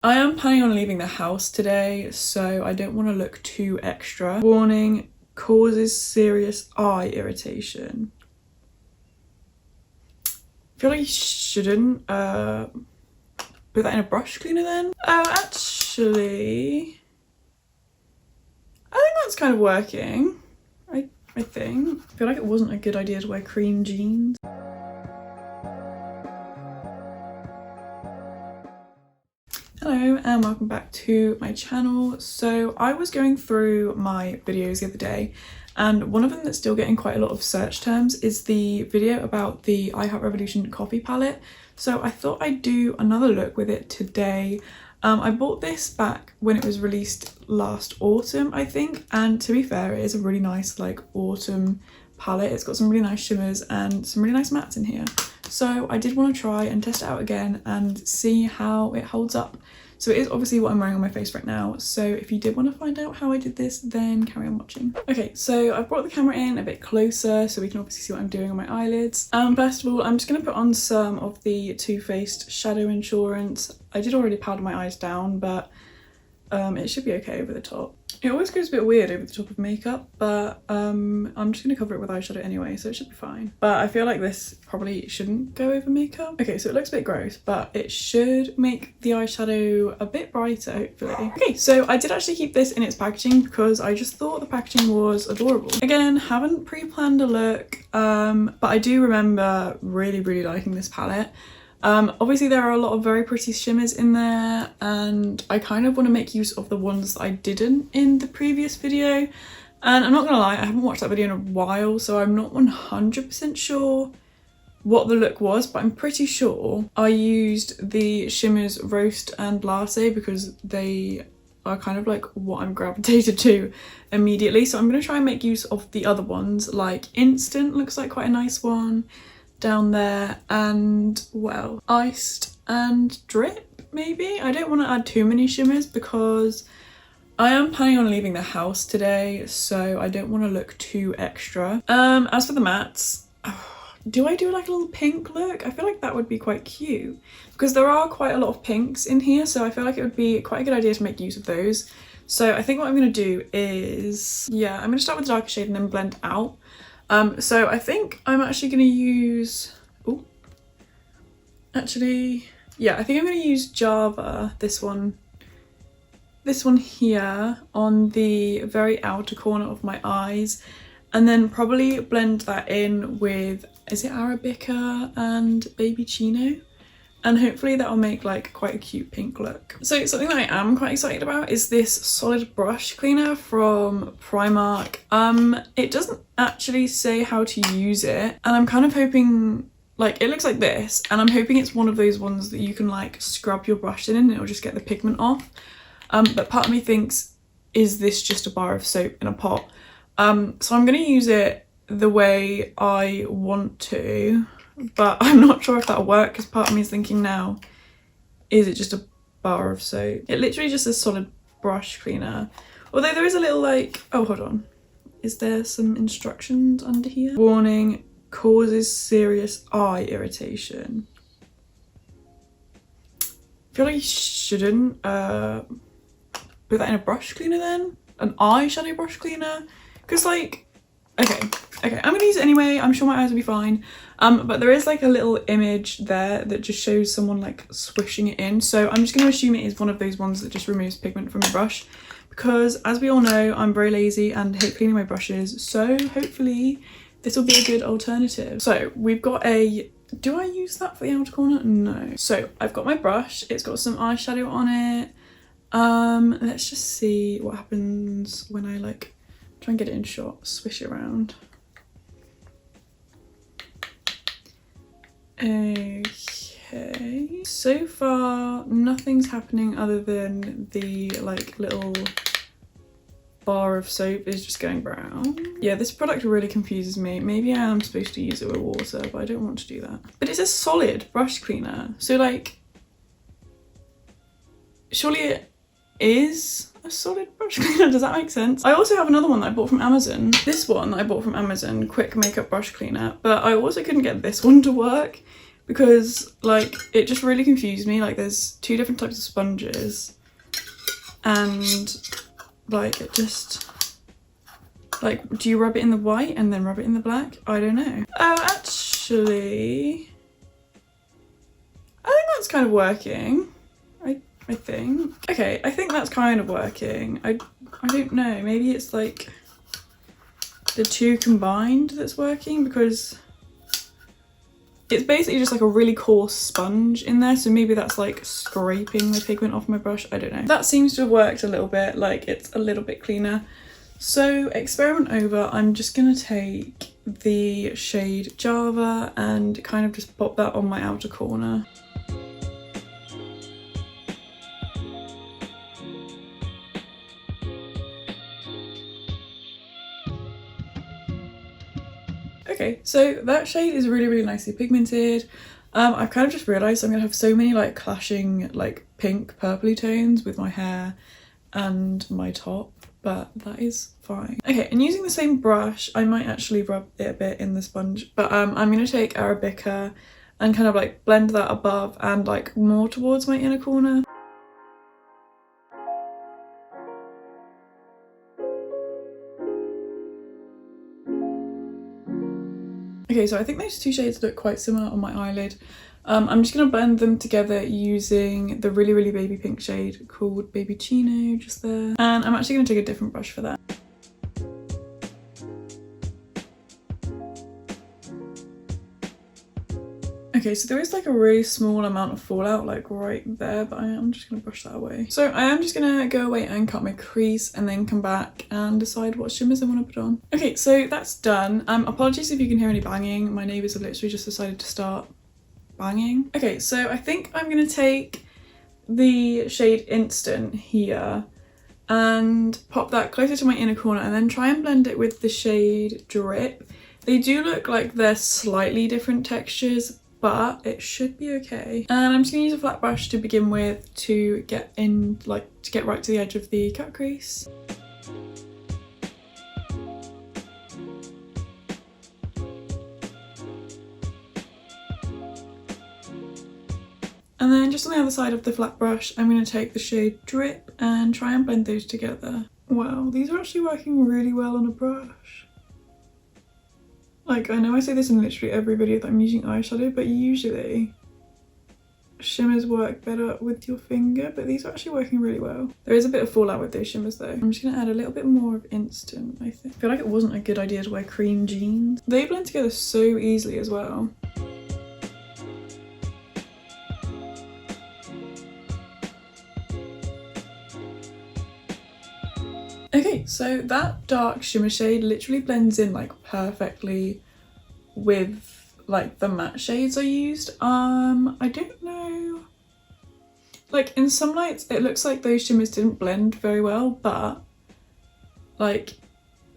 I am planning on leaving the house today, so I don't want to look too extra. Warning, causes serious eye irritation. I feel like you shouldn't put that in a brush cleaner then. Oh, actually, I think that's kind of working. I think. I feel like it wasn't a good idea to wear cream jeans. Hello and welcome back to my channel. So I was going through my videos the other day, and one of them that's still getting quite a lot of search terms is the video about the xxrevolution coffee palette. So I thought I'd do another look with it today. I bought this back when it was released last autumn, I think, and to be fair, it is a really nice like autumn palette. It's got some really nice shimmers and some really nice mattes in here. So I did want to try and test it out again and see how it holds up. So it is obviously what I'm wearing on my face right now. So if you did want to find out how I did this, then carry on watching. Okay, so I've brought the camera in a bit closer so we can obviously see what I'm doing on my eyelids. First of all, I'm just going to put on some of the Too Faced Shadow Insurance. I did already powder my eyes down, but it should be okay over the top. It always goes a bit weird over the top of makeup, but I'm just going to cover it with eyeshadow anyway, so it should be fine. But I feel like this probably shouldn't go over makeup. Okay, so it looks a bit gross, but it should make the eyeshadow a bit brighter, hopefully. Okay, so I did actually keep this in its packaging because I just thought the packaging was adorable. Again, haven't pre-planned a look, but I do remember really liking this palette. Obviously there are a lot of very pretty shimmers in there, and I kind of want to make use of the ones that I didn't in the previous video. And I'm not gonna lie, I haven't watched that video in a while, so I'm not 100% sure what the look was, but I'm pretty sure I used the shimmers Roast and Latte because they are kind of like what I'm gravitated to immediately. So I'm gonna try and make use of the other ones, like Instant looks like quite a nice one down there, and well, Iced and Drip maybe. I don't want to add too many shimmers because I am planning on leaving the house today, so I don't want to look too extra. As for the mattes, do I do like a little pink look? I feel like that would be quite cute because there are quite a lot of pinks in here, so I feel like it would be quite a good idea to make use of those. So I think what I'm going to do is, yeah, I'm going to start with the darker shade and then blend out. So I think I'm actually going to use, I think I'm going to use Java, this one here on the very outer corner of my eyes, and then probably blend that in with, is it Arabica and Baby Chino? And hopefully that'll make like quite a cute pink look. So something that I am quite excited about is this solid brush cleaner from Primark. It doesn't actually say how to use it, and I'm kind of hoping, like, it looks like this, and I'm hoping it's one of those ones that you can like scrub your brush in and it'll just get the pigment off. But part of me thinks, is this just a bar of soap in a pot? So I'm gonna use it the way I want to, but I'm not sure if that'll work because part of me is thinking now, is it just a bar of soap? It literally just says solid brush cleaner. Although there is a little like, oh, hold on. Is there some instructions under here? Warning, causes serious eye irritation. I feel like you shouldn't put that in a brush cleaner then? An eyeshadow brush cleaner? Because like, okay, I'm gonna use it anyway. I'm sure my eyes will be fine. But there is like a little image there that just shows someone like swishing it in. So I'm just gonna assume it is one of those ones that just removes pigment from your brush, because as we all know, I'm very lazy and hate cleaning my brushes. So hopefully this will be a good alternative. So we've got a, do I use that for the outer corner? No. So I've got my brush. It's got some eyeshadow on it. Let's just see what happens when I like try and get it in shot, swish it around. Okay, so far nothing's happening other than the like little bar of soap is just going brown. Yeah, this product really confuses me. Maybe I am supposed to use it with water, but I don't want to do that. But it's a solid brush cleaner, so like surely it is a solid brush cleaner. Does that make sense? I also have another one that I bought from Amazon. This one that I bought from Amazon, quick makeup brush cleaner, but I also couldn't get this one to work because like it just really confused me. Like there's two different types of sponges and like it just, like, do you rub it in the white and then rub it in the black? I don't know. Oh, actually, I think that's kind of working. I think. Okay, I think that's kind of working. I don't know, maybe it's like the two combined that's working, because it's basically just like a really coarse sponge in there, so maybe that's like scraping the pigment off my brush. I don't know. That seems to have worked a little bit, like it's a little bit cleaner. So experiment over, I'm just gonna take the shade Java and kind of just pop that on my outer corner. Okay, so that shade is really, really nicely pigmented. I've kind of just realised I'm gonna have so many like clashing like pink purpley tones with my hair and my top, but that is fine. Okay, and using the same brush, I might actually rub it a bit in the sponge, but I'm gonna take Arabica and kind of like blend that above and like more towards my inner corner. Okay, so I think those two shades look quite similar on my eyelid. I'm just going to blend them together using the really, really baby pink shade called Baby Chino, just there. And I'm actually going to take a different brush for that. Okay, so there is like a really small amount of fallout like right there, but I am just going to brush that away. So I am just going to go away and cut my crease and then come back and decide what shimmers I want to put on. Okay, so that's done. Apologies if you can hear any banging. My neighbours have literally just decided to start banging. Okay, so I think I'm going to take the shade Instant here and pop that closer to my inner corner and then try and blend it with the shade Drip. They do look like they're slightly different textures, but it should be okay. And I'm just gonna use a flat brush to begin with to get in, like, to get right to the edge of the cut crease. And then just on the other side of the flat brush, I'm going to take the shade Drip and try and blend those together. Wow, these are actually working really well on a brush. Like, I know I say this in literally every video that I'm using eyeshadow, but usually shimmers work better with your finger, but these are actually working really well. There is a bit of fallout with those shimmers though. I'm just going to add a little bit more of Instant, I think. I feel like it wasn't a good idea to wear cream jeans. They blend together so easily as well. Okay, so that dark shimmer shade literally blends in like perfectly with like the matte shades I used. I don't know, like in some lights it looks like those shimmers didn't blend very well, but like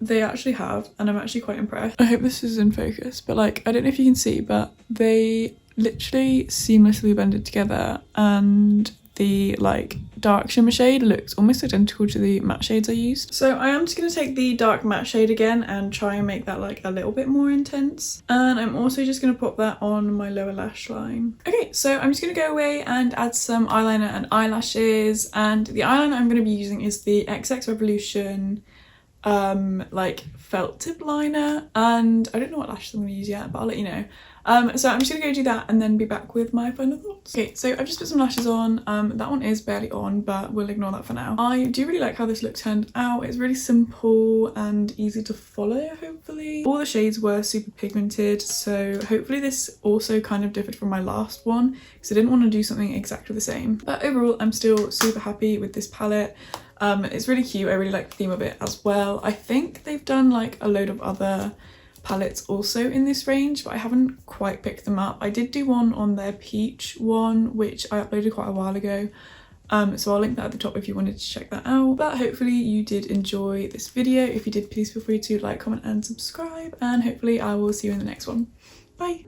they actually have, and I'm actually quite impressed. I hope this is in focus, but like I don't know if you can see, but they literally seamlessly blended together, and the like dark shimmer shade looks almost identical to the matte shades I used. So I am just going to take the dark matte shade again and try and make that like a little bit more intense. And I'm also just going to pop that on my lower lash line. Okay, so I'm just going to go away and add some eyeliner and eyelashes. And the eyeliner I'm going to be using is the xxrevolution like felt tip liner, and I don't know what lashes I'm going to use yet, but I'll let you know. So I'm just gonna go do that and then be back with my final thoughts. Okay, so I've just put some lashes on. That one is barely on, but we'll ignore that for now. I do really like how this look turned out. It's really simple and easy to follow, hopefully. All the shades were super pigmented, so hopefully this also kind of differed from my last one, because I didn't want to do something exactly the same. But overall, I'm still super happy with this palette. It's really cute. I really like the theme of it as well. I think they've done like a load of other palettes also in this range, but I haven't quite picked them up. I did do one on their peach one, which I uploaded quite a while ago, so I'll link that at the top if you wanted to check that out. But hopefully you did enjoy this video. If you did, please feel free to like, comment and subscribe, and hopefully I will see you in the next one. Bye!